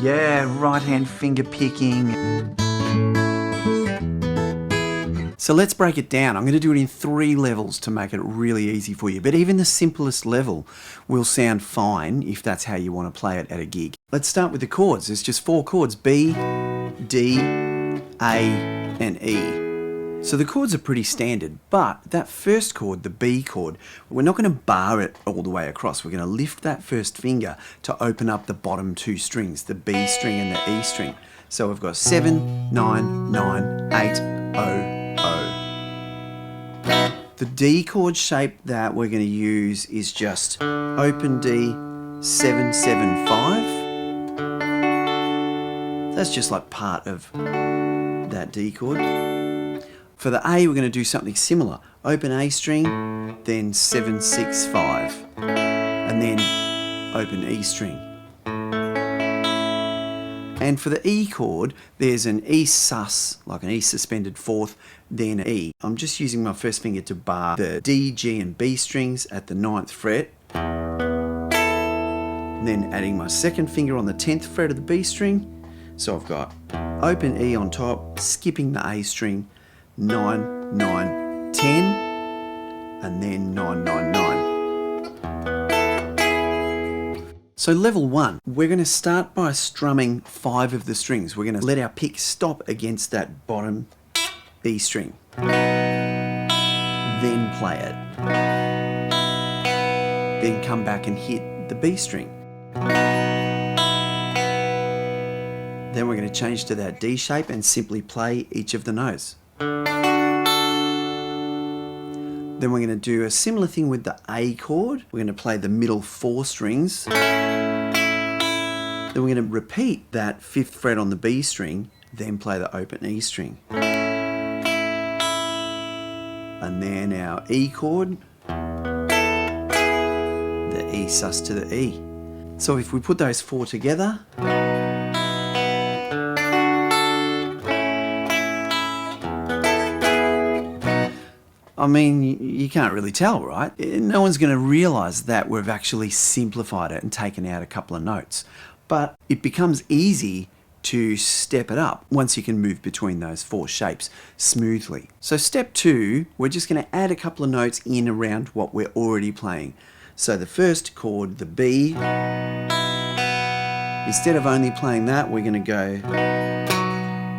Yeah, right hand finger picking. So let's break it down. I'm going to do it in 3 levels to make it really easy for you. But even the simplest level will sound fine if that's how you want to play it at a gig. Let's start with the chords. There's just 4 chords: B, D, A, and E. So the chords are pretty standard, but that first chord, the B chord, we're not going to bar it all the way across. We're going to lift that first finger to open up the bottom 2 strings, the B string and the E string. So we've got 7, 9, 9, 8, O, O. The D chord shape that we're going to use is just open D, 7, 7, 5. That's just like part of that D chord. For the A, we're going to do something similar. Open A string, then 7, 6, 5, and then open E string. And for the E chord, there's an E sus, like an E suspended 4th, then E. I'm just using my first finger to bar the D, G, and B strings at the 9th fret. Then adding my second finger on the 10th fret of the B string. So I've got open E on top, skipping the A string, 9, 9, 10, and then 9, 9, 9. So level 1, we're going to start by strumming 5 of the strings. We're going to let our pick stop against that bottom B string. Then play it. Then come back and hit the B string. Then we're going to change to that D shape and simply play each of the notes. Then we're going to do a similar thing with the A chord. We're going to play the middle 4 strings. Then we're going to repeat that 5th fret on the B string, then play the open E string. And then our E chord, the E sus to the E. So if we put those 4 together, I mean, you can't really tell, right? No one's going to realise that we've actually simplified it and taken out a couple of notes. But it becomes easy to step it up once you can move between those 4 shapes smoothly. So step 2, we're just going to add a couple of notes in around what we're already playing. So the first chord, the B, instead of only playing that, we're going to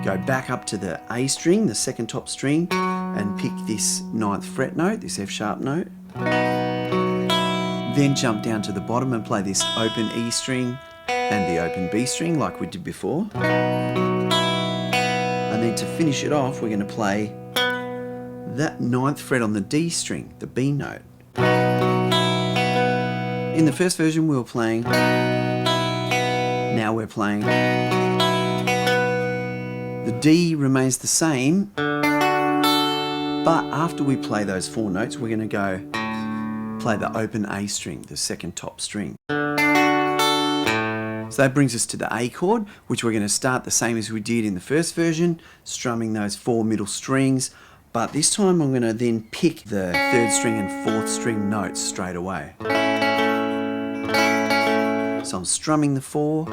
go back up to the A string, the second top string, and pick this 9th fret note, this F sharp note. Then jump down to the bottom and play this open E string and the open B string like we did before. And then to finish it off, we're going to play that 9th fret on the D string, the B note. In the first version we were playing, now we're playing. The D remains the same, but after we play those 4 notes, we're going to go play the open A string, the second top string. So that brings us to the A chord, which we're going to start the same as we did in the first version, strumming those 4 middle strings, but this time I'm going to then pick the 3rd string and 4th string notes straight away. So I'm strumming the 4,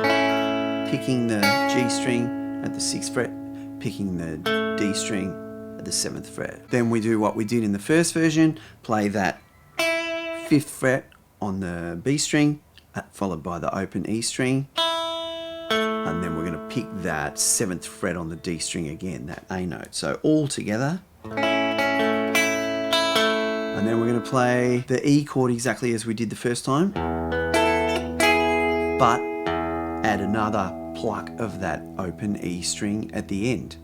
picking the G string at the 6th fret, picking the D string at the 7th fret. Then we do what we did in the first version, play that 5th fret on the B string, followed by the open E string, and then we're going to pick that 7th fret on the D string again, that A note. So all together. And then we're going to play the E chord exactly as we did the first time, but add another pluck of that open E string at the end.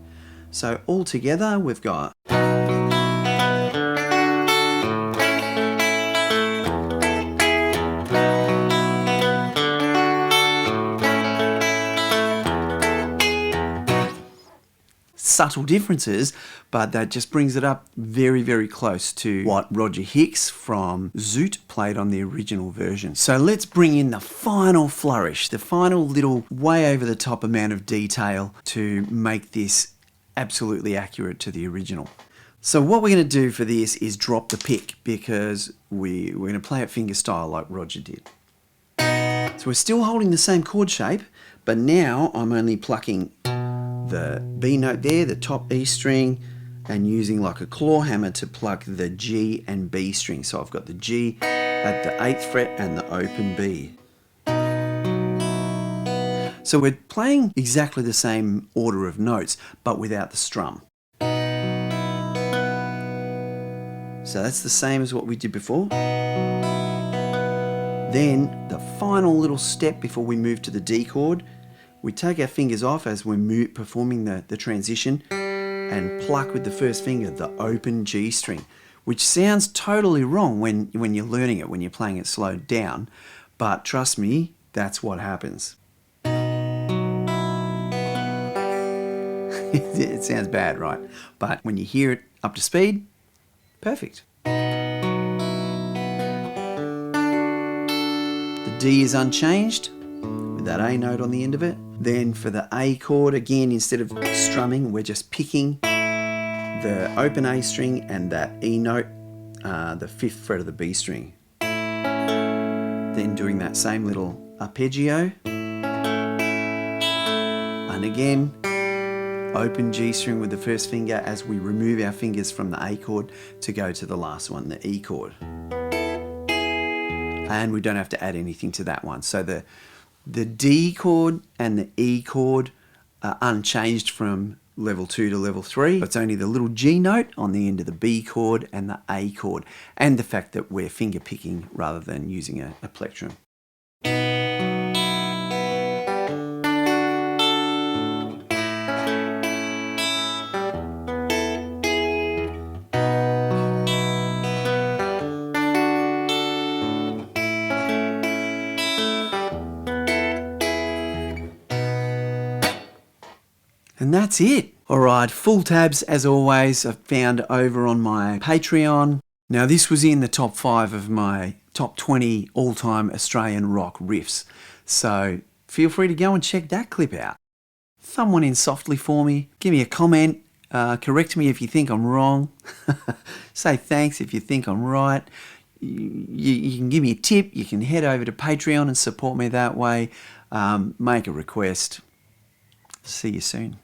So all together we've got subtle differences, but that just brings it up very, very close to what Roger Hicks from Zoot played on the original version. So let's bring in the final flourish, the final little way over the top amount of detail to make this absolutely accurate to the original. So what we're going to do for this is drop the pick, because we're going to play it finger style like Roger did. So we're still holding the same chord shape, But now I'm only plucking the B note there, the top E string, and using like a claw hammer to pluck the G and B string. So I've got the G at the 8th fret and the open B. So we're playing exactly the same order of notes, but without the strum. So that's the same as what we did before. Then the final little step before we move to the D chord, we take our fingers off as we're performing the transition and pluck with the first finger the open G string, which sounds totally wrong when you're learning it, when you're playing it slowed down. But trust me, that's what happens. It sounds bad, right? But when you hear it up to speed, perfect. The D is unchanged with that A note on the end of it. Then for the A chord, again, instead of strumming, we're just picking the open A string and that E note, the 5th fret of the B string. Then doing that same little arpeggio. And again, open G string with the first finger as we remove our fingers from the A chord to go to the last one, the E chord. And we don't have to add anything to that one. So the D chord and the E chord are unchanged from level 2 to level 3. It's only the little G note on the end of the B chord and the A chord, and the fact that we're finger picking rather than using a plectrum. And that's it. All right, full tabs as always I've found over on my Patreon. Now this was in the top 5 of my top 20 all-time Australian rock riffs. So feel free to go and check that clip out. Thumb one in softly for me. Give me a comment. Correct me if you think I'm wrong. Say thanks if you think I'm right. You can give me a tip. You can head over to Patreon and support me that way. Make a request. See you soon.